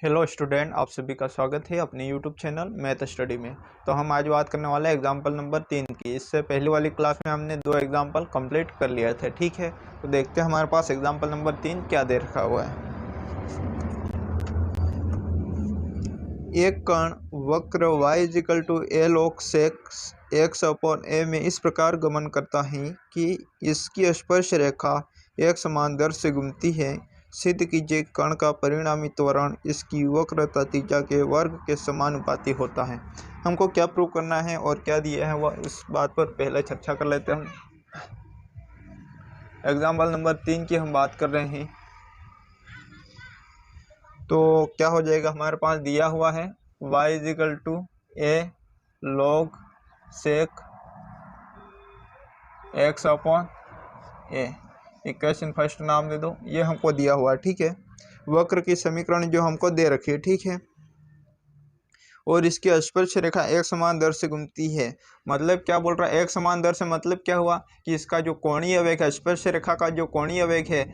Hello student, आप सभी का स्वागत है अपने यूट्यूब चैनल मैथ स्टडी में। तो हम आज बात करने वाले हैं एग्जाम्पल नंबर 3 की। इससे पहले वाली क्लास में हमने 2 एग्जाम्पल कंप्लीट कर लिया थे, ठीक है। तो देखते हैं हमारे पास एग्जाम्पल नंबर 3 क्या दे रखा हुआ है। एक कण वक्र y = log sec x/a में इस प्रकार गमन करता है कि इसकी स्पर्श रेखा एक समान दर से घूमती है। सिद्ध कीजिए कण का परिणामी त्वरण इसकी वक्रता त्रिज्या के वर्ग के समानुपाती होता है। हमको क्या प्रूव करना है और क्या दिया है वह इस बात पर पहले चर्चा कर लेते हैं। एग्जाम्पल नंबर 3 की हम बात कर रहे हैं। तो क्या हो जाएगा, हमारे पास दिया हुआ है y = a log sec x/a। Equation first नाम दे दो, ये हमको दिया हुआ है, ठीक है। वक्र की समीकरण जो हमको दे रखी है, ठीक है। और इसकी स्पर्श रेखा एक समान दर से घूमती है। मतलब क्या बोल रहा है एक समान दर से, मतलब क्या हुआ कि इसका जो कोणीय वेग है, स्पर्श रेखा का जो कोणीय वेग है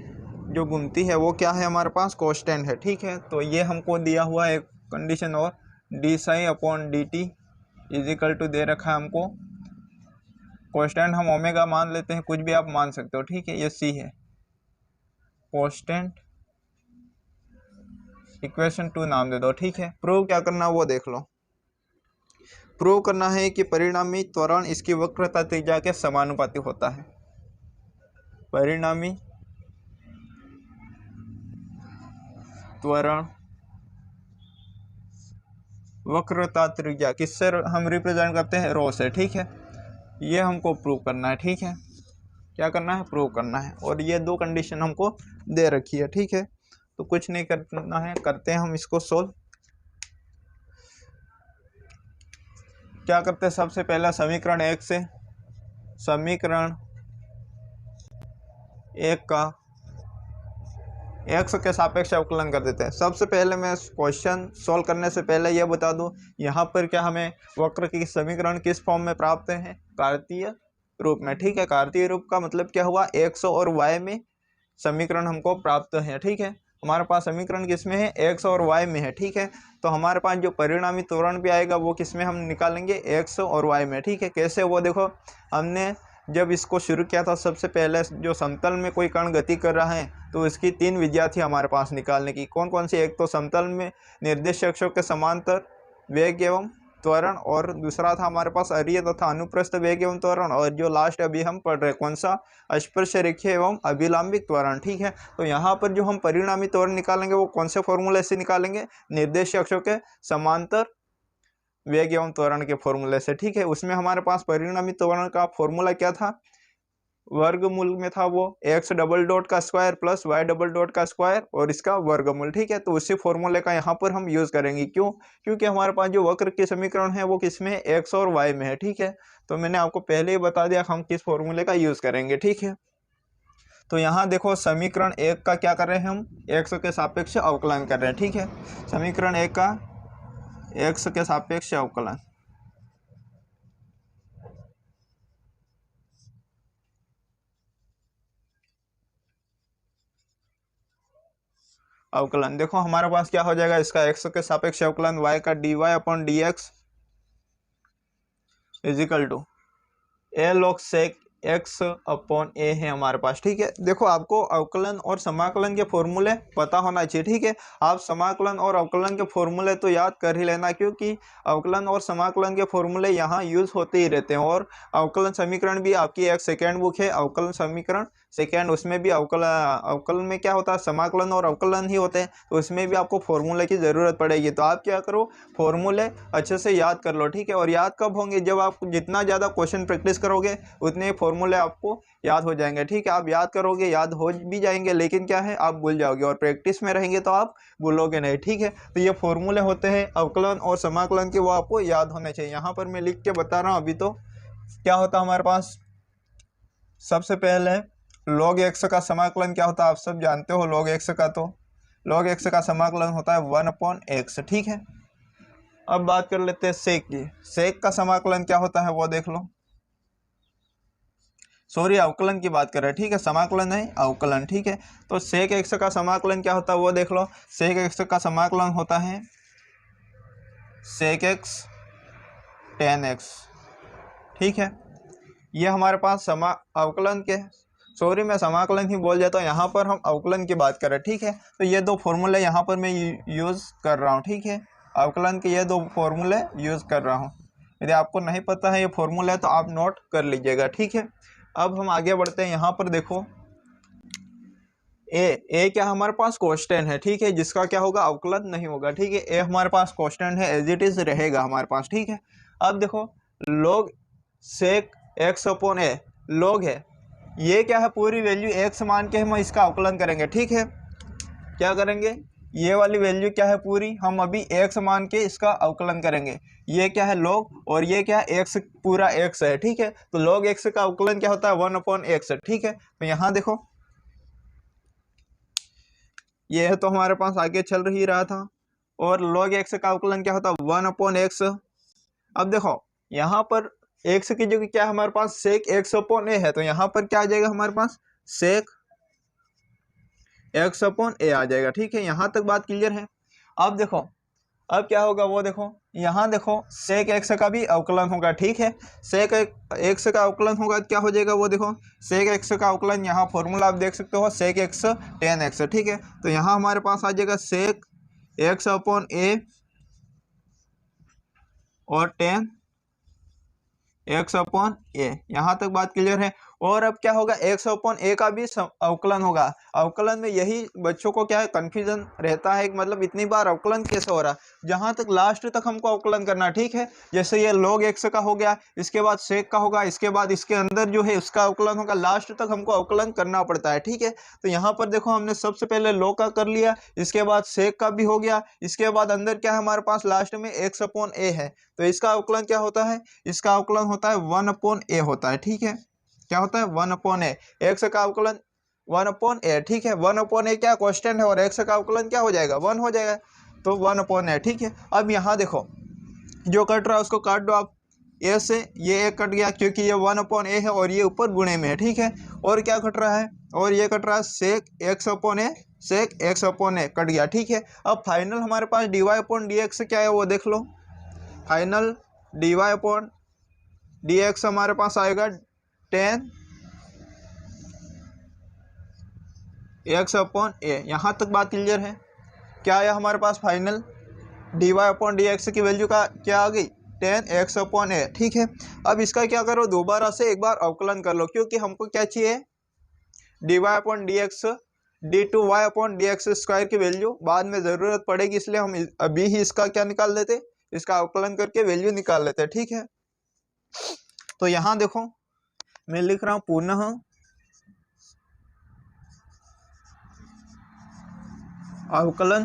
जो घूमती है वो क्या है, हमारे पास कांस्टेंट है, ठीक है। तो ये हमको दिया हुआ है एक कंडीशन, और dψ/dt = दे रखा है हमको कांस्टेंट। हम ओमेगा मान लेते हैं, कुछ भी आप मान सकते हो, ठीक है। ये सी है कांस्टेंट। इक्वेशन 2 नाम दे दो, ठीक है। प्रूव क्या करना वो देख लो। प्रूव करना है कि परिणामी त्वरण इसकी वक्रता त्रिज्या के समानुपाती होता है। परिणामी त्वरण वक्रता त्रिज्या किससे हम रिप्रेजेंट करते हैं, रो से, ठीक है। ये हमको प्रूव करना है, ठीक है। क्या करना है, प्रूव करना है। और ये 2 कंडीशन हमको दे रखी है, ठीक है। तो कुछ नहीं करना है, करते हैं हम इसको सोल्व। क्या करते हैं, सबसे पहला समीकरण 1 से समीकरण 1 का x के सापेक्ष अवकलन कर देते हैं। सबसे पहले मैं क्वेश्चन सोल्व करने से पहले यह बता दूं, यहाँ पर क्या हमें वक्र की समीकरण किस फॉर्म में प्राप्त है, कार्तीय रूप में, ठीक है। कार्तीय रूप का मतलब क्या हुआ, x और y में समीकरण हमको प्राप्त है, ठीक है। हमारे पास समीकरण किस में है, x और y में है, ठीक है। तो हमारे पास जो परिणामी त्वरण भी आएगा वो किस में हम निकालेंगे, x और y में, ठीक है। कैसे, वो देखो, हमने जब इसको शुरू किया था सबसे पहले जो समतल में कोई कण गति कर रहा है तो इसकी 3 विधियाँ थी हमारे पास निकालने की। कौन कौन सी, एक तो समतल में निर्देश अक्षों के समांतर वेग एवं त्वरण, और दूसरा था हमारे पास अरीय तथा अनुप्रस्थ वेग एवं त्वरण, और जो लास्ट अभी हम पढ़ रहे कौन सा, स्पर्श रेखीय एवं अभिलंबिक त्वरण, ठीक है। तो यहाँ पर जो हम परिणामी त्वरण निकालेंगे वो कौन से फॉर्मूले से निकालेंगे, निर्देश अक्षों के समांतर वेग एवं त्वरण के फॉर्मूले से, ठीक है। उसमें हमारे पास परिणामी त्वरण का फॉर्मूला क्या था, वर्गमूल में था वो x डबल डॉट का square plus y double dot का स्क्वायर और इसका वर्गमूल, ठीक है। तो उसी फॉर्मूले का यहाँ पर हम यूज करेंगे। क्यों, क्योंकि हमारे पास जो वक्र के समीकरण है वो किस में है, x और y में है, ठीक है। तो मैंने आपको पहले ही बता दिया हम किस फॉर्मूले का यूज करेंगे, ठीक है। तो यहाँ देखो समीकरण 1 का क्या कर रहे हैं, हम x के सापेक्ष अवकलन कर रहे हैं, ठीक है। समीकरण 1 का x के सापेक्ष अवकलन, देखो हमारे पास क्या हो जाएगा, इसका x के सापेक्ष अवकलन y का dy/dx = a log sec x/a है हमारे पास, ठीक है। देखो आपको अवकलन और समाकलन के फॉर्मूले पता होना चाहिए, ठीक है। आप समाकलन और अवकलन के फॉर्मूले तो याद कर ही लेना, क्योंकि अवकलन और समाकलन के फॉर्मूले यहाँ यूज होते ही रहते हैं। और अवकलन समीकरण भी आपकी एक सेकेंड बुक है, अवकलन समीकरण सेकेंड, उसमें भी अवकलन में क्या होता है, समाकलन और अवकलन ही होते हैं, तो उसमें भी आपको फॉर्मूले की ज़रूरत पड़ेगी। तो आप क्या करो, फॉर्मूले अच्छे से याद कर लो, ठीक है। और याद कब होंगे, जब आप जितना ज़्यादा क्वेश्चन प्रैक्टिस करोगे उतने फॉर्मूले आपको याद हो जाएंगे, ठीक है। आप याद करोगे, याद हो भी जाएंगे, लेकिन क्या है, आप भूल जाओगे, और प्रैक्टिस में रहेंगे तो आप भूलोगे नहीं, ठीक है। तो ये फॉर्मूले होते हैं अवकलन और समाकलन के, वो आपको याद होने चाहिए। यहाँ पर मैं लिख के बता रहा हूँ अभी। तो क्या होता हमारे पास, सबसे पहले log x का समाकलन क्या होता है, आप सब जानते हो log x का। तो log x का समाकलन होता है 1/x, ठीक है। अब बात कर लेते हैं सेक की। सेक का समाकलन क्या होता है वो देख लो। सॉरी अवकलन की बात कर रहे हैं, ठीक है, समाकलन नहीं अवकलन, ठीक है। तो सेक एक्स का समाकलन क्या होता है वो देख लो। सेक एक्स का समाकलन होता है सेक एक्स टेन एक्स, ठीक है। ये हमारे पास अवकलन के, सॉरी मैं समाकलन ही बोल जाता हूँ, यहाँ पर हम अवकलन की बात कर रहे हैं, ठीक है। तो ये दो फॉर्मूले यहाँ पर मैं यूज़ कर रहा हूँ, ठीक है। अवकलन के ये दो फॉर्मूले यूज़ कर रहा हूँ। यदि आपको नहीं पता है ये फॉर्मूला है तो आप नोट कर लीजिएगा, ठीक है। अब हम आगे बढ़ते हैं। यहाँ पर देखो ए क्या हमारे पास कांस्टेंट है, ठीक है, जिसका क्या होगा अवकलन नहीं होगा, ठीक है। ए हमारे पास कांस्टेंट है, एज इट इज रहेगा हमारे पास, ठीक है। अब देखो log सेक एक्स अपॉन ए log है, ये क्या है पूरी वैल्यू एक्स मान के हम इसका अवकलन करेंगे, ठीक है। क्या करेंगे, ये वाली वैल्यू क्या है पूरी हम अभी एक्स मान के इसका अवकलन करेंगे। ये क्या है log और ये क्या है एक्स, पूरा एक्स है, ठीक है। तो log एक्स का अवकलन क्या होता है 1/x, ठीक है। तो यहाँ देखो ये है तो हमारे पास आगे चल ही रहा था, और log x का अवकलन क्या होता है 1/x। अब देखो यहाँ पर x की जगह क्या है हमारे पास सेक एक्स अपॉन ए है, तो यहाँ पर क्या आ जाएगा हमारे पास सेक एक्स अपॉन ए आ जाएगा, ठीक है। यहाँ तक बात क्लियर है। अब देखो अब क्या होगा वो देखो, यहाँ देखो सेक एक्स का भी अवकलन होगा, ठीक है। सेक एक्स का अवकलन होगा क्या हो जाएगा वो देखो, सेक एक्स का अवकलन यहाँ फॉर्मूला आप देख सकते हो सेक एक्स टेन एक्स, ठीक है। तो यहाँ हमारे पास आ जाएगा सेक एक्स अपॉन ए और टेन एक्स अपॉन ए, यहाँ तक बात क्लियर है। और अब क्या होगा एक्स अपॉन ए का भी अवकलन होगा। अवकलन में यही बच्चों को क्या है कंफ्यूजन रहता है, मतलब इतनी बार अवकलन कैसे हो रहा है, जहाँ तक लास्ट तक हमको अवकलन करना, ठीक है। जैसे ये log एक्स का हो गया, इसके बाद सेक का होगा, इसके बाद इसके अंदर जो है उसका अवकलन होगा, लास्ट तक हमको अवकलन करना पड़ता है, ठीक है। तो यहाँ पर देखो हमने सबसे पहले log का कर लिया, इसके बाद सेक का भी हो गया, इसके बाद अंदर क्या है हमारे पास लास्ट में एक्स अपॉन ए है। तो इसका अवकलन क्या होता है, इसका अवकलन होता है 1/a होता है, ठीक है। क्या होता है 1/a, एक्स का अवकलन 1/a, ठीक है। 1/a क्या कांस्टेंट है और एक्स का अवकलन क्या हो जाएगा 1 हो जाएगा, तो 1/a, ठीक है। अब यहाँ देखो जो कट रहा है उसको काट दो आप, ए से ये एक कट गया क्योंकि ये 1/a है और ये ऊपर गुणे में है, ठीक है। और क्या कट रहा है, और ये कट रहा है सेक एक्स अपॉन ए, सेक एक्स अपॉन ए कट गया, ठीक है। अब फाइनल हमारे पास dy अपॉन dx क्या है वो देख लो। फाइनल dy अपॉन dx हमारे पास आएगा 10 एक्स अपॉन ए, यहाँ तक बात क्लियर है। क्या आया हमारे पास फाइनल dy अपॉन dx की वैल्यू का क्या आ गई 10 एक्स अपॉन ए, ठीक है। अब इसका क्या करो दोबारा से एक बार अवकलन कर लो, क्योंकि हमको क्या चाहिए dy upon dx d2y upon dx square की वैल्यू बाद में ज़रूरत पड़ेगी, इसलिए हम अभी ही इसका क्या निकाल लेते, इसका अवकलन करके वैल्यू निकाल लेते, ठीक है। तो यहाँ देखो मैं लिख रहा हूँ पुनः अवकलन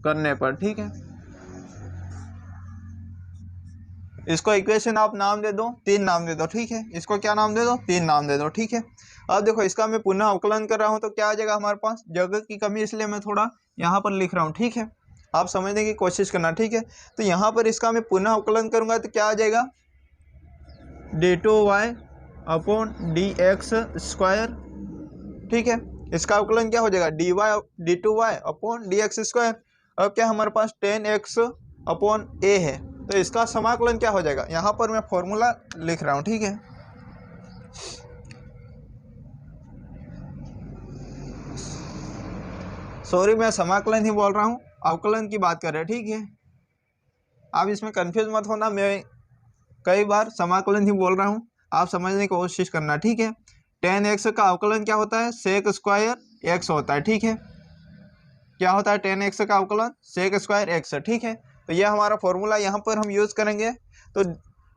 करने पर, ठीक है। इसको इक्वेशन आप नाम दे दो, 3 नाम दे दो, ठीक है। इसको क्या नाम दे दो 3 नाम दे दो, ठीक है। अब देखो इसका मैं पुनः अवकलन कर रहा हूँ तो क्या आ जाएगा हमारे पास, जगह की कमी इसलिए मैं थोड़ा यहाँ पर लिख रहा हूँ, ठीक है। आप समझने की कोशिश करना, ठीक है। तो यहाँ पर इसका मैं पुनः अवकलन करूँगा तो क्या आ जाएगा d2y अपॉन dx स्क्वायर, ठीक है। इसका अवकलन क्या हो जाएगा d2y अपॉन dx स्क्वायर। अब क्या हमारे पास 10x अपॉन a है, तो इसका समाकलन क्या हो जाएगा, यहाँ पर मैं फॉर्मूला लिख रहा हूँ, ठीक है। सॉरी मैं समाकलन ही बोल रहा हूँ, अवकलन की बात कर रहे हैं, ठीक है। आप इसमें कंफ्यूज मत होना, मैं कई बार समाकलन ही बोल रहा हूँ, आप समझने की कोशिश करना, ठीक है। 10x का अवकलन क्या होता है सेक स्क्वायर एक्स होता है, ठीक है। क्या होता है 10x का अवकलन सेक स्क्वायर एक्स, ठीक है। तो यह हमारा फॉर्मूला यहाँ पर हम यूज़ करेंगे। तो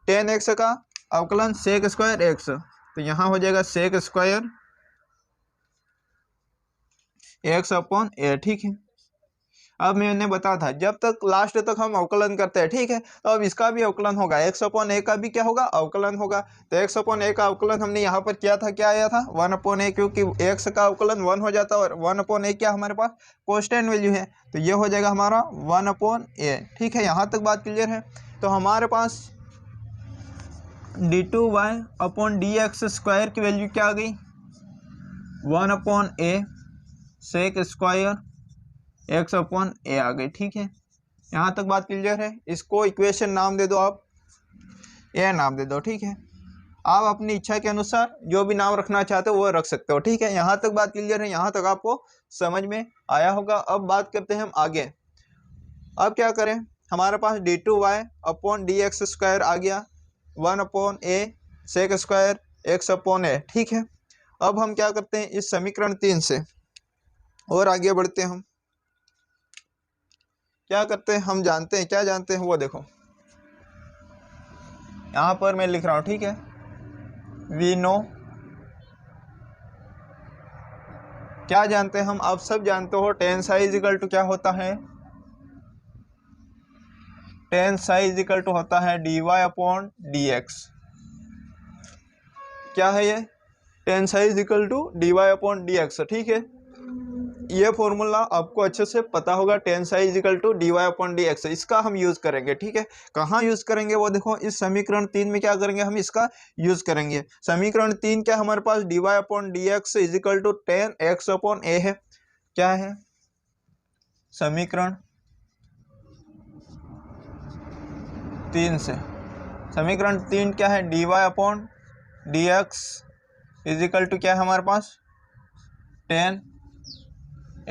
10x का अवकलन सेक स्क्वायर एक्स, तो यहाँ हो जाएगा सेक स्क्वायर एक्स अपॉन ए, ठीक है। अब मैंने बताया था जब तक लास्ट तक हम अवकलन करते हैं, ठीक है। तो अब इसका भी अवकलन होगा, एक्स अपॉन ए का भी क्या होगा अवकलन होगा। तो एक्स अपॉन ए का अवकलन हमने यहाँ पर किया था, क्या आया था 1/a, क्योंकि एक्स का अवकलन 1 हो जाता है और 1/a क्या हमारे पास कांस्टेंट वैल्यू है, तो ये हो जाएगा हमारा 1/a, ठीक है। यहाँ तक बात क्लियर है। तो हमारे पास d2y/dx² की वैल्यू क्या आ गई 1/a सेक स्क्वायर x/a आ गई। ठीक है, यहाँ तक बात क्लियर है। इसको इक्वेशन नाम दे दो, आप ए नाम दे दो। ठीक है, आप अपनी इच्छा के अनुसार जो भी नाम रखना चाहते हो वो रख सकते हो। ठीक है, यहाँ तक बात क्लियर है, यहाँ तक आपको समझ में आया होगा। अब बात करते हैं हम आगे। अब क्या करें, हमारे पास d2y/dx² आ गया 1/a सेक स्क्वायर x/a। ठीक है, अब हम क्या करते हैं, इस समीकरण 3 से और आगे बढ़ते हैं। हम क्या करते हैं, हम जानते हैं, क्या जानते हैं वो देखो, यहाँ पर मैं लिख रहा हूँ। ठीक है, वी नो, क्या जानते हैं हम, आप सब जानते हो tan psi इजिकल टू क्या होता है, tan psi इजिकल टू होता है dy/dx। क्या है ये, tan psi is equal to dy/dx। ठीक है, ये फॉर्मूला आपको अच्छे से पता होगा, tan psi is equal to dy/dx। इसका हम यूज करेंगे। ठीक है, कहाँ यूज करेंगे वो देखो, इस समीकरण 3 में क्या करेंगे, हम इसका यूज करेंगे। समीकरण 3 क्या, हमारे पास dy/dx is equal to tan x/a है। क्या है, समीकरण 3 से, समीकरण 3 क्या है, dy/dx इजिकल टू क्या है हमारे पास tan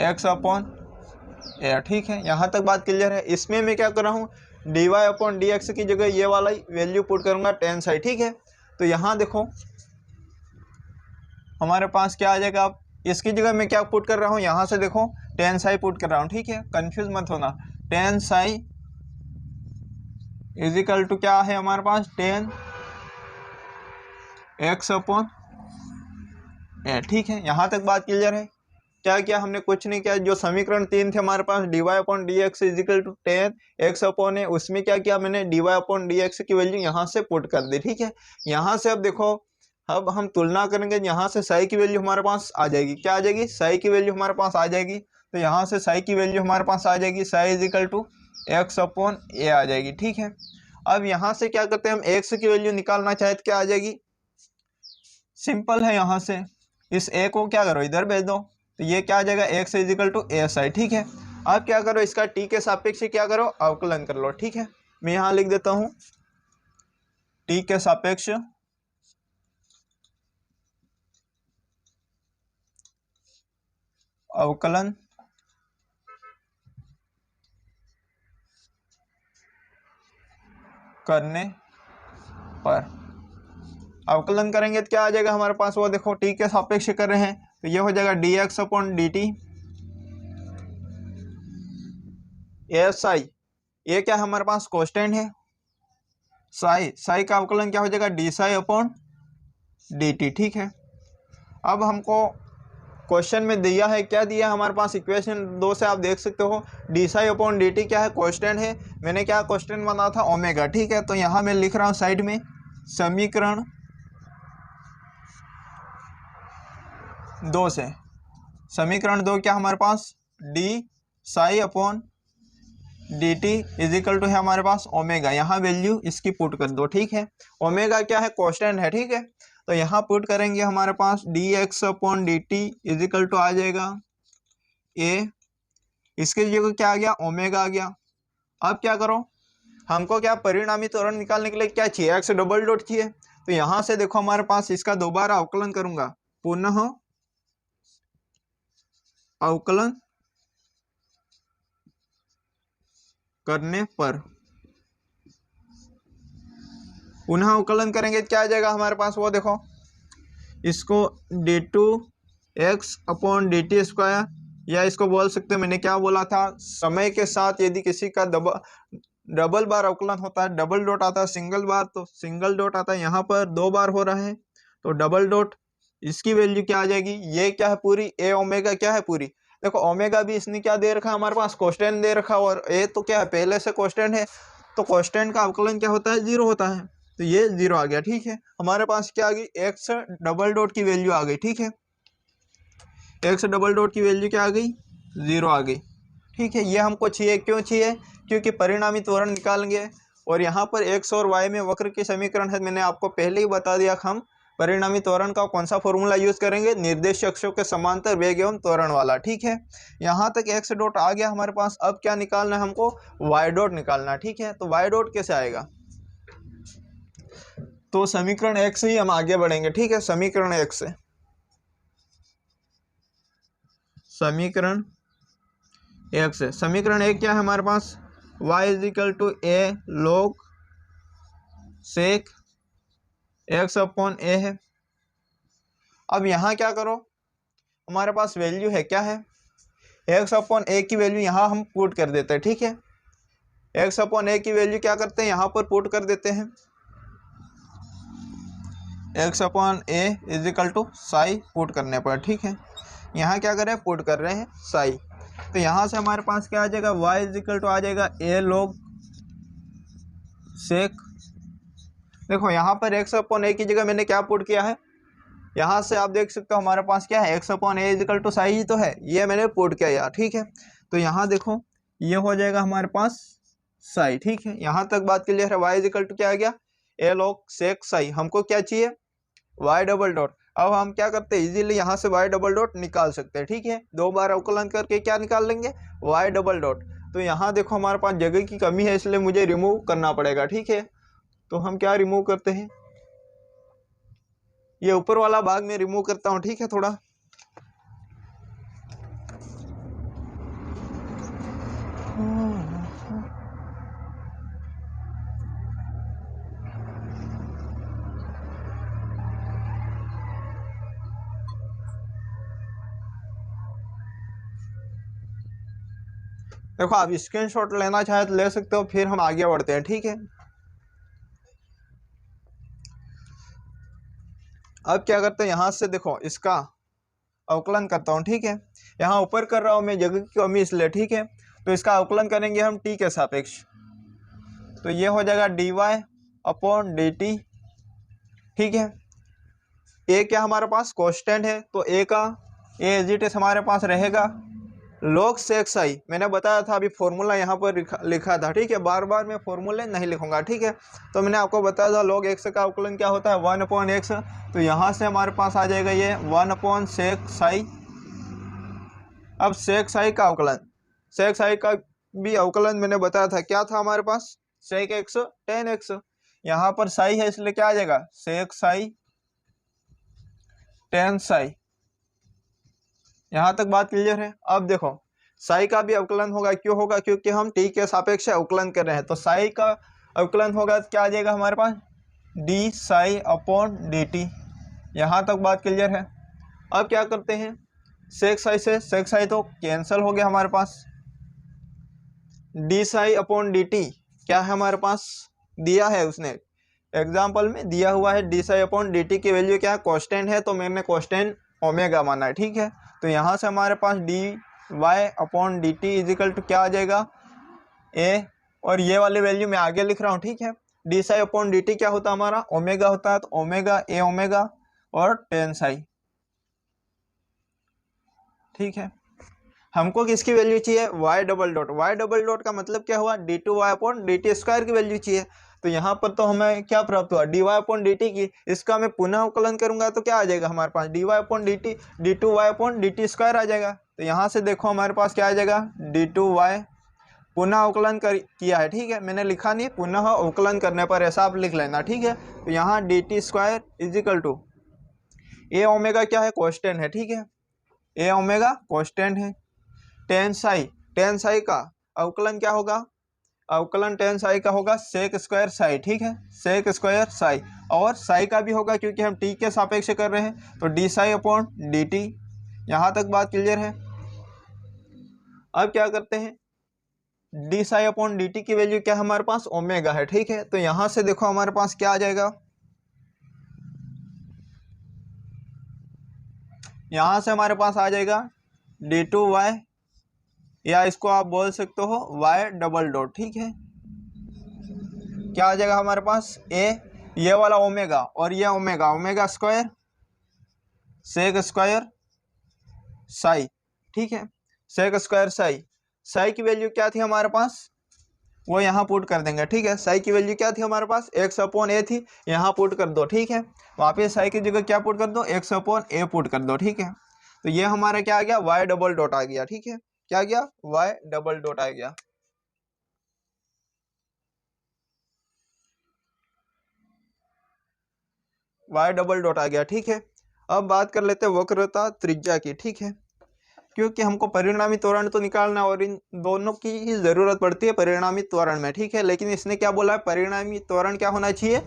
x/a। ठीक है, यहाँ तक बात क्लियर है। इसमें मैं क्या कर रहा हूँ, dy/dx की जगह ये वाला वैल्यू पुट करूँगा tan psi। ठीक है, तो यहाँ देखो हमारे पास क्या आ जाएगा, आप इसकी जगह मैं क्या पुट कर रहा हूँ, यहाँ से देखो tan psi पुट कर रहा हूँ। ठीक है, कंफ्यूज मत होना। tan psi इजिकल टू क्या है हमारे पास, tan x/a। ठीक है, यहाँ तक बात क्लियर है। क्या किया हमने, कुछ नहीं किया। जो समीकरण 3 थे हमारे पास dy/dx is equal to tan x/a, उसमें क्या किया मैंने, dy/dx की वैल्यू यहाँ से पुट कर दी। ठीक है, यहाँ से अब देखो, अब हम तुलना करेंगे, यहाँ से साई की वैल्यू हमारे पास आ जाएगी। क्या आ जाएगी, साई की वैल्यू हमारे पास आ जाएगी। तो यहाँ से साई की वैल्यू हमारे पास आ जाएगी, साई इजिकल टू x/a आ जाएगी। ठीक है, अब यहाँ से क्या करते हैं, हम x की वैल्यू निकालना चाहे तो क्या आ जाएगी, सिंपल है। यहाँ से इस a को क्या करो, इधर भेज दो, तो ये क्या आ जाएगा, x इजिकल टू a/। ठीक है, अब क्या करो, इसका t के सापेक्ष क्या करो, अवकलन कर लो। ठीक है, मैं यहाँ लिख देता हूँ t के सापेक्ष अवकलन करने पर, अवकलन करेंगे तो क्या आ जाएगा हमारे पास, वो देखो t के सापेक्ष कर रहे हैं तो ये हो जाएगा dx/dt si। ये क्या हमारे पास कांस्टेंट है, साई का अवकलन क्या हो जाएगा, dψ/dt। ठीक है, अब हमको क्वेश्चन में दिया है, क्या दिया है हमारे पास, इक्वेशन 2 से आप देख सकते हो dψ/dt क्या है, कांस्टेंट है। मैंने क्या कांस्टेंट बना था, ओमेगा। ठीक है, तो यहाँ मैं लिख रहा हूँ साइड में, समीकरण 2 से, समीकरण 2 क्या हमारे पास, dψ/dt इजिकल टू है हमारे पास ओमेगा। यहाँ वैल्यू इसकी पुट कर दो। ठीक है, ओमेगा क्या है, कांस्टेंट है। ठीक है, तो यहाँ पुट करेंगे हमारे पास dx/dt इजिकल टू आ जाएगा a, इसके जगह क्या आ गया, ओमेगा आ गया। अब क्या करो, हमको क्या परिणामी त्वरण निकालने के लिए क्या चाहिए, x डबल डॉट चाहिए। तो यहाँ से देखो हमारे पास इसका दोबारा अवकलन करूंगा, पुनः अवकलन करने पर, पुनः अवकलन करेंगे क्या आ जाएगा हमारे पास, वो देखो, इसको d2x/dt², या इसको बोल सकते हैं, मैंने क्या बोला था, समय के साथ यदि किसी का डबल बार अवकलन होता है, डबल डॉट आता है, सिंगल बार तो सिंगल डॉट आता है। यहाँ पर 2 बार हो रहा है तो डबल डॉट, इसकी वैल्यू क्या आ जाएगी, ये क्या है पूरी, ए ओमेगा क्या है पूरी। देखो ओमेगा भी इसने क्या दे रखा है हमारे पास, कांस्टेंट दे रखा है, और ए तो क्या है पहले से कांस्टेंट है, तो कांस्टेंट का अवकलन क्या होता है, 0 होता है। तो ये 0 आ गया। ठीक है, हमारे पास क्या आ गई, x डबल डॉट की वैल्यू आ गई। ठीक है, x डबल डॉट की वैल्यू क्या आ गई, 0 आ गई। ठीक है, ये हमको चाहिए, क्यों चाहिए, क्योंकि परिणामी त्वरण निकालेंगे और यहाँ पर एक्स और वाई में वक्र की समीकरण है, मैंने आपको पहले ही बता दिया कि हम परिणामी त्वरण का कौन सा फॉर्मूला यूज करेंगे, निर्देश अक्षों के समांतर वेग एवं त्वरण वाला। ठीक है, यहाँ तक एक्स डॉट आ गया हमारे पास। अब क्या निकालना है हमको, वाई डॉट निकालना है। ठीक है, तो वाई डॉट कैसे आएगा, तो समीकरण एक से ही हम आगे बढ़ेंगे। ठीक है, समीकरण एक से, समीकरण एक क्या है हमारे पास, y is equal to A log sec x upon A है। अब यहाँ क्या करो, हमारे पास वैल्यू है, क्या है, x अपॉन ए की वैल्यू यहाँ हम पुट कर देते हैं। ठीक है, x अपॉन ए की वैल्यू क्या करते हैं, यहाँ पर पुट कर देते हैं, x upon A is equal to psi put करने पर। ठीक है, यहाँ क्या करें, पुट कर रहे हैं साई, तो यहाँ से हमारे पास क्या आ जाएगा, y इज इक्वल टू आ जाएगा ए log सेक। देखो यहाँ पर x अपॉन ए की जगह मैंने क्या पुट किया है, यहाँ से आप देख सकते हो हमारे पास क्या है, x upon A is equal to psi ही तो है, ये मैंने पुट किया यार। ठीक है, तो यहाँ देखो ये हो जाएगा हमारे पास साई। ठीक है, यहाँ तक बात क्लियर है। y इजिकल टू क्या आ गया, ए log सेक साई। हमको क्या चाहिए, y डबल डॉट। अब हम क्या करते हैं, इजीली यहाँ से y डबल डॉट निकाल सकते हैं। ठीक है, दो बार अवकलन करके क्या निकाल लेंगे, y डबल डॉट। तो यहाँ देखो हमारे पास जगह की कमी है, इसलिए मुझे रिमूव करना पड़ेगा। ठीक है, तो हम क्या रिमूव करते हैं, ये ऊपर वाला भाग में रिमूव करता हूँ। ठीक है, थोड़ा देखो, आप स्क्रीनशॉट लेना चाहे तो ले सकते हो, फिर हम आगे बढ़ते हैं। ठीक है, अब क्या करते हैं, यहाँ से देखो इसका अवकलन करता हूँ। ठीक है, यहाँ ऊपर कर रहा हूँ मैं, जगह की कमी इसलिए। ठीक है, तो इसका अवकलन करेंगे हम t के सापेक्ष, तो ये हो जाएगा dy अपॉन dt। ठीक है, a क्या हमारे पास कांस्टेंट है, तो a का a एज इट इज हमारे पास रहेगा log सेक साई। मैंने बताया था अभी फॉर्मूला यहाँ पर लिखा था। ठीक है, बार बार मैं फॉर्मूले नहीं लिखूंगा। ठीक है, तो मैंने आपको बताया था log x का अवकलन क्या होता है, 1 अपॉन एक्स। तो यहाँ से हमारे पास आ जाएगा ये 1 अपॉन सेक साई। अब सेक साई का अवकलन, सेक साई का भी अवकलन मैंने बताया था, क्या था हमारे पास, सेक एक्स टेन एक्स। यहाँ पर साई है इसलिए क्या आ जाएगा, सेक साई टेन साई। यहाँ तक बात क्लियर है। अब देखो साई का भी अवकलन होगा, क्यों होगा, क्योंकि हम टी के सापेक्ष अवकलन कर रहे हैं। तो साई का अवकलन होगा तो क्या आ जाएगा हमारे पास, D psi upon D T. यहाँ तक बात क्लियर है। अब क्या करते हैं, सेक साई से सेक साई तो कैंसिल हो गया हमारे पास, D psi upon D T क्या है हमारे पास, दिया है उसने एग्जाम्पल में दिया हुआ है, D psi upon D T की वैल्यू क्या है, कांस्टेंट है, तो मैंने कांस्टेंट ओमेगा माना है। ठीक है, तो यहाँ से हमारे पास D Y upon D T is equal to क्या आ जाएगा, ए, और ये वाली वैल्यू मैं आगे लिख रहा हूँ। ठीक है, D psi upon D T क्या होता है हमारा, ओमेगा होता है, तो ओमेगा ए ओमेगा और टेन साई। ठीक है, हमको किसकी वैल्यू चाहिए, y double dot. y double dot का मतलब क्या हुआ, D two Y upon D T square की वैल्यू चाहिए। तो यहाँ पर तो हमें क्या प्राप्त हुआ, D Y upon D T की। इसका मैं पुनः अवकलन करूंगा तो क्या आ जाएगा हमारे पास, D Y upon D T, D two Y upon D T square आ जाएगा। तो यहाँ से देखो हमारे पास क्या आ जाएगा, डी टू वाई पुनः अवकलन किया है। ठीक है, मैंने लिखा नहीं, पुनः अवकलन करने पर ऐसा आप लिख लेना। ठीक है, तो यहाँ D T square is equal to A omega क्या है, कांस्टेंट है। ठीक है, ए ओमेगा कांस्टेंट है, टेन साई का अवकलन क्या होगा, अवकलन टेन साई का होगा सेक स्क्वायर साई। ठीक है, सेक स्क्वायर साई, और साई का भी होगा क्योंकि हम टी के सापेक्ष कर रहे हैं, तो D psi upon D T. यहाँ तक बात क्लियर है। अब क्या करते हैं, D psi upon D T की वैल्यू क्या है हमारे पास, ओमेगा है। ठीक है, तो यहाँ से देखो हमारे पास क्या आ जाएगा, यहाँ से हमारे पास आ जाएगा डी टू वाई, या इसको आप बोल सकते हो y डबल डॉट। ठीक है, क्या आ जाएगा हमारे पास, a, ये वाला ओमेगा और ये omega, omega square sec square psi. ठीक है, सेक स्क्वायर साई, साई की वैल्यू क्या थी हमारे पास, वो यहाँ पुट कर देंगे, ठीक है। साई की वैल्यू क्या थी हमारे पास, x/a थी, यहाँ पुट कर दो, ठीक है। वापस साई की जगह क्या पुट कर दो, x/a पुट कर दो, ठीक है। तो ये हमारा क्या आ गया, y डबल डॉट आ गया, ठीक है। क्या आ गया, y डबल डॉट आ गया। y डबल डॉट आ गया, ठीक है। अब बात कर लेते हैं वक्रता त्रिज्या की, ठीक है। क्योंकि हमको परिणामी त्वरण तो निकालना है और इन दोनों की ही जरूरत पड़ती है परिणामी त्वरण में, ठीक है। लेकिन इसने क्या बोला है, परिणामी त्वरण क्या होना चाहिए,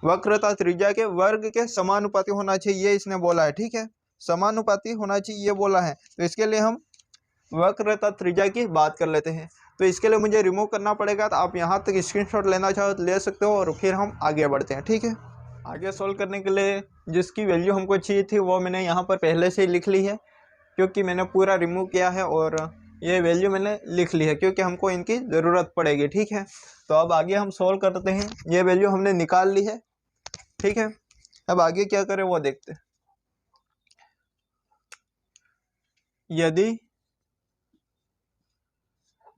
वक्रता त्रिज्या के वर्ग के समानुपाती होना चाहिए, ये इसने बोला है, ठीक है। समानुपाती होना चाहिए ये बोला है। तो इसके लिए हम वक्रता त्रिज्या की बात कर लेते हैं। तो इसके लिए मुझे रिमूव करना पड़ेगा, तो आप यहाँ तक स्क्रीनशॉट लेना चाहो तो ले सकते हो और फिर हम आगे बढ़ते हैं, ठीक है। आगे सोल्व करने के लिए जिसकी वैल्यू हमको चाहिए थी वो मैंने यहाँ पर पहले से ही लिख ली है, क्योंकि मैंने पूरा रिमूव किया है और ये वैल्यू मैंने लिख ली है क्योंकि हमको इनकी ज़रूरत पड़ेगी, ठीक है। तो अब आगे हम सोल्व करते हैं। ये वैल्यू हमने निकाल ली है, ठीक है। अब आगे क्या करें वो देखते हैं। यदि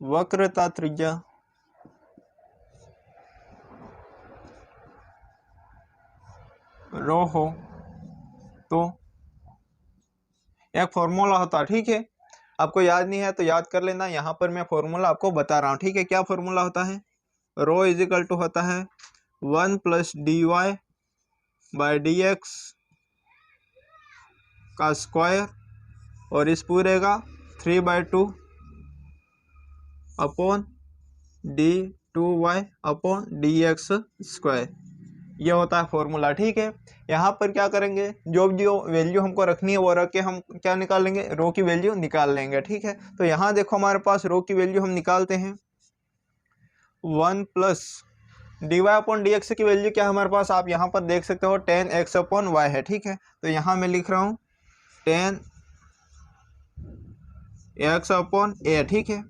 वक्रता त्रिज्या रो हो तो एक फॉर्मूला होता, ठीक है। आपको याद नहीं है तो याद कर लेना, यहाँ पर मैं फॉर्मूला आपको बता रहा हूँ, ठीक है। क्या फॉर्मूला होता है, रो इज इक्वल टू होता है 1 + dy/dx का स्क्वायर और इस पूरे का 3/2 अपॉन d2y/dx स्क्वायर, ये होता है फॉर्मूला, ठीक है। यहाँ पर क्या करेंगे, जो वैल्यू हमको रखनी है वो रख के हम क्या निकालेंगे, रो की वैल्यू निकाल लेंगे, ठीक है। तो यहाँ देखो हमारे पास रो की वैल्यू हम निकालते हैं, 1 + dy/dx की वैल्यू क्या है हमारे पास, आप यहाँ पर देख सकते हो 10x/y है, ठीक है। तो यहाँ मैं लिख रहा हूँ 10x/a, ठीक है।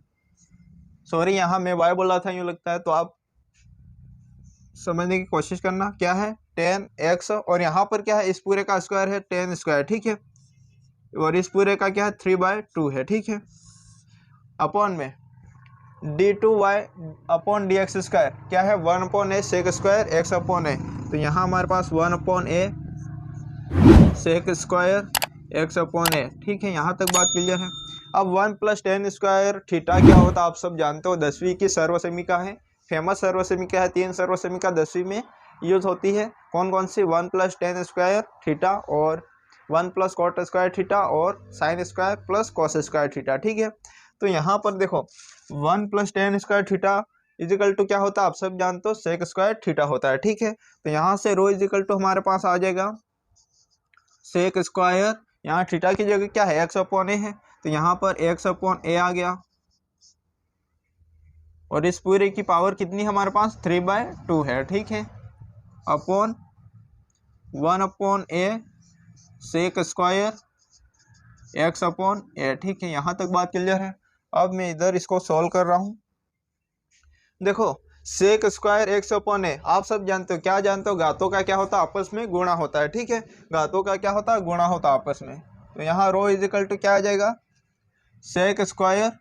सॉरी यहाँ मैं y बोला था यूँ लगता है, तो आप समझने की कोशिश करना, क्या है 10x और यहाँ पर क्या है, इस पूरे का स्क्वायर है 10 स्क्वायर, ठीक है। और इस पूरे का क्या है 3/2 है, ठीक है। अपॉन में d2y/dx स्क्वायर क्या है 1/a सेक स्क्वायर x/a। तो यहाँ हमारे पास 1/a सेक स्क्वायर x/a, ठीक है। यहाँ तक बात क्लियर है। अब 1 + tan स्क्वायर थीटा क्या होता है आप सब जानते हो, 10वीं की सर्वसमीका है, फेमस सर्वसमीका है। 3 सर्वसमीका 10वीं में यूज होती है, कौन कौन सी, 1 + tan स्क्वायर थीटा और 1 + cot स्क्वायर थीटा और sin square + cos square theta, ठीक है। तो यहाँ पर देखो 1 + tan square theta is equal to क्या होता है आप सब जानते हो, सेक स्क्वायर थीटा होता है, ठीक है। तो यहाँ से रो इजिकल टू हमारे पास आ जाएगा सेक स्क्वायर, यहाँ थीटा की जगह क्या है x/a है, तो यहाँ पर x/a आ गया और इस पूरे की पावर कितनी हमारे पास 3/2 है, ठीक है। Upon 1/a sec square x/a, ठीक है। यहाँ तक बात क्लियर है। अब मैं इधर इसको सॉल्व कर रहा हूँ। देखो सेक स्क्वायर x/a आप सब जानते हो, क्या जानते हो, घातों का क्या होता है आपस में गुणा होता है, ठीक है। घातों का क्या होता है, गुणा होता है आपस में। तो यहाँ रो इजिकल टू क्या आ जाएगा, सेक स्क्वायर,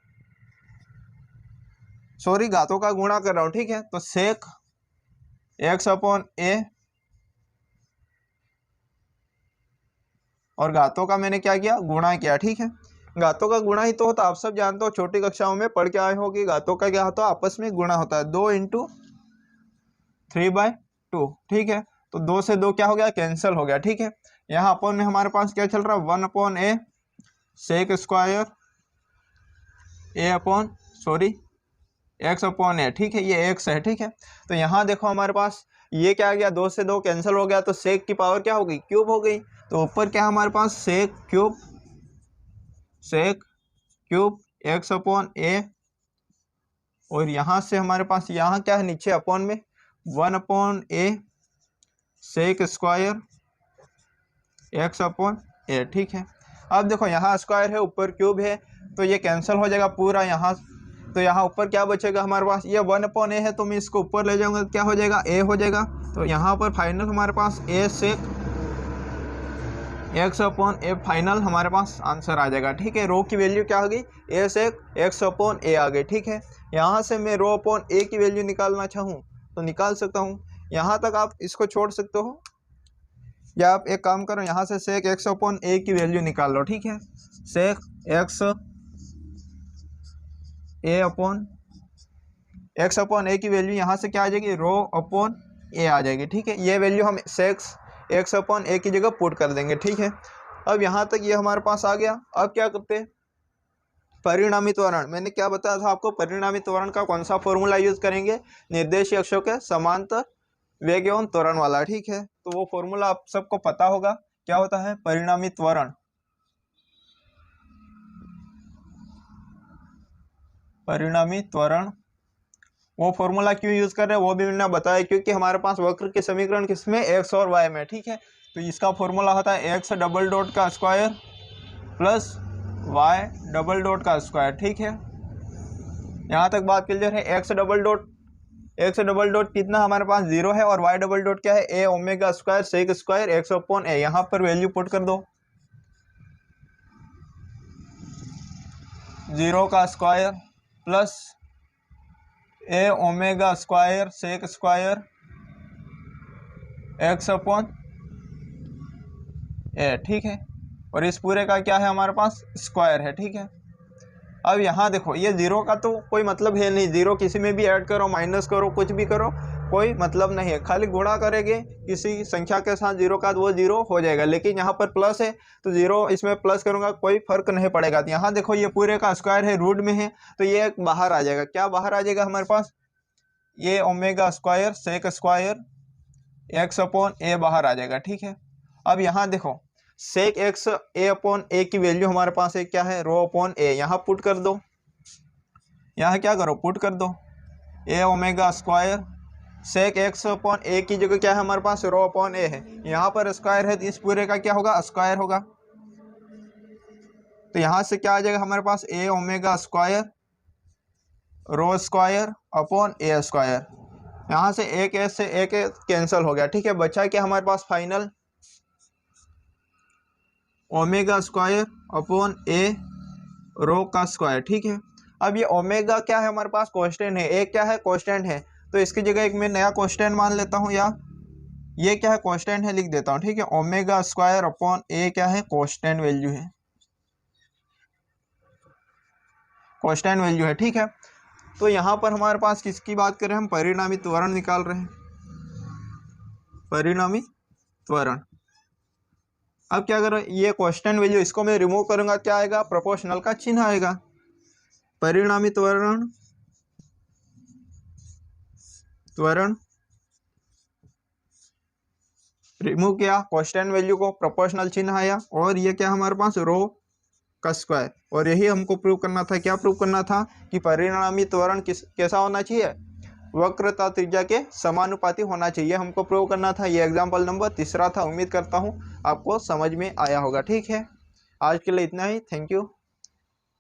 सॉरी घातों का गुणा कर रहा हूँ, ठीक है। तो सेक x/a और घातों का मैंने क्या किया, गुणा किया, ठीक है। घातों का गुणा ही तो होता आप सब जानते हो, छोटी कक्षाओं में पढ़ के आए हो कि घातों का क्या होता है, आपस में गुणा होता है, 2 × 3/2, ठीक है। तो 2 से 2 क्या हो गया, कैंसिल हो गया, ठीक है। यहाँ अपन में हमारे पास क्या चल रहा है, 1/a सेक स्क्वायर x/a, ठीक है। ये x है, ठीक है। तो यहाँ देखो हमारे पास ये क्या आ गया, 2 से 2 कैंसिल हो गया, तो सेक की पावर क्या हो गई, क्यूब हो गई। तो ऊपर क्या हमारे पास सेक क्यूब x/a और यहाँ से हमारे पास यहाँ क्या है, नीचे अपॉन में 1/a सेक स्क्वायर x/a, ठीक है। अब देखो यहाँ स्क्वायर है, ऊपर क्यूब है, तो ये कैंसिल हो जाएगा पूरा यहाँ। तो यहाँ ऊपर क्या बचेगा हमारे पास, ये 1/a है, तो मैं इसको ऊपर ले जाऊंगा, क्या हो जाएगा, a हो जाएगा। तो यहाँ पर फाइनल हमारे पास a sec X upon A final हमारे पास आंसर आ जाएगा। ठीक है, रो की वैल्यू क्या आ गई, ए से एक्स अपॉन ए आ गई। ठीक है, यहाँ से मैं रो अपॉन ए की वैल्यू निकालना चाहूँ तो निकाल सकता हूँ। यहाँ तक आप इसको छोड़ सकते हो, या आप एक काम करो, यहाँ से सेक एक्स अपॉन ए की वैल्यू निकाल लो। ठीक है, सेक एक्स अपॉन ए की वैल्यू यहाँ से क्या आ जाएगी, रो अपॉन ए आ जाएगी। ठीक है, ये वैल्यू हम सेक्स एक्स अपॉन ए की जगह पुट कर देंगे। ठीक है, अब यहाँ तक ये हमारे पास आ गया। अब क्या करते हैं, परिणामी त्वरण, मैंने क्या बताया था आपको, परिणामी त्वरण का कौन सा फॉर्मूला यूज करेंगे, निर्देशीय अक्षों के समांतर वेग एवं त्वरण वाला। ठीक है, तो वो फॉर्मूला आप सबको पता होगा, क्या होता है परिणामी त्वरण। परिणामी त्वरण वो फॉर्मूला क्यों यूज कर रहे हैं वो भी मैंने बताया, क्योंकि हमारे पास वक्र के समीकरण किसमें, एक्स और वाई में। ठीक है, तो इसका फॉर्मूला होता है एक्स डबल डॉट का square plus Y double dot का स्क्वायर। ठीक है, यहाँ तक बात क्लियर है। एक्स डबल डॉट कितना हमारे पास 0 है, और वाई डबल डॉट क्या है, A omega square sec square X upon A. यहाँ पर वैल्यू पुट कर दो, 0 का square plus A omega square sec square X upon A. ठीक है, और इस पूरे का क्या है हमारे पास, स्क्वायर है। ठीक है, अब यहाँ देखो, ये 0 का तो कोई मतलब है नहीं, 0 किसी में भी ऐड करो माइनस करो कुछ भी करो कोई मतलब नहीं है, खाली गुणा करेंगे किसी संख्या के साथ 0 का तो वो 0 हो जाएगा। लेकिन यहाँ पर प्लस है तो 0 इसमें प्लस करूँगा कोई फर्क नहीं पड़ेगा। तो यहाँ देखो ये पूरे का स्क्वायर है, रूट में है, तो ये बाहर आ जाएगा। क्या बाहर आ जाएगा हमारे पास, ये omega square sec square X upon A बाहर आ जाएगा। ठीक है, अब यहाँ देखो सेक एक्स ए अपॉन ए की वैल्यू हमारे पास है क्या है, रो अपॉन ए। यहाँ पुट कर दो, यहाँ क्या करो पुट कर दो, A omega square sec X upon A की जगह क्या है हमारे पास, रो अपॉन ए है। यहाँ पर स्क्वायर है तो इस पूरे का क्या होगा, स्क्वायर होगा। तो यहाँ से क्या आ जाएगा हमारे पास, ए omega square rho square upon ए स्क्वायर। यहाँ से एक ए से एक कैंसिल हो गया। ठीक है, बचा क्या हमारे पास फाइनल, ओमेगा स्क्वायर अपॉन ए रो का स्क्वायर। ठीक है, अब ये ओमेगा क्या है हमारे पास, कांस्टेंट है, ए क्या है कांस्टेंट है, तो इसकी जगह एक मैं नया कांस्टेंट मान लेता हूँ, या ये क्या है कांस्टेंट है लिख देता हूँ। ठीक है, ओमेगा स्क्वायर अपॉन ए क्या है, कांस्टेंट वैल्यू है, कांस्टेंट वैल्यू है। ठीक है, तो यहाँ पर हमारे पास किसकी बात करें, हम परिणामी त्वरण निकाल रहे हैं, परिणामी त्वरण। अब क्या करें, ये कांस्टेंट वैल्यू इसको मैं रिमूव करूंगा, क्या आएगा, प्रोपोर्शनल का चिन्ह आएगा। परिणामी त्वरण रिमूव किया, कांस्टेंट वैल्यू को, प्रोपोर्शनल चिन्ह आया, और ये क्या हमारे पास, रो का स्क्वायर। और यही हमको प्रूव करना था, क्या प्रूव करना था कि परिणामी त्वरण कैसा होना चाहिए, वक्रता त्रिज्या के समानुपाती होना चाहिए, हमको प्रूव करना था। ये एग्जाम्पल नंबर 3 था। उम्मीद करता हूँ आपको समझ में आया होगा। ठीक है, आज के लिए इतना ही, थैंक यू।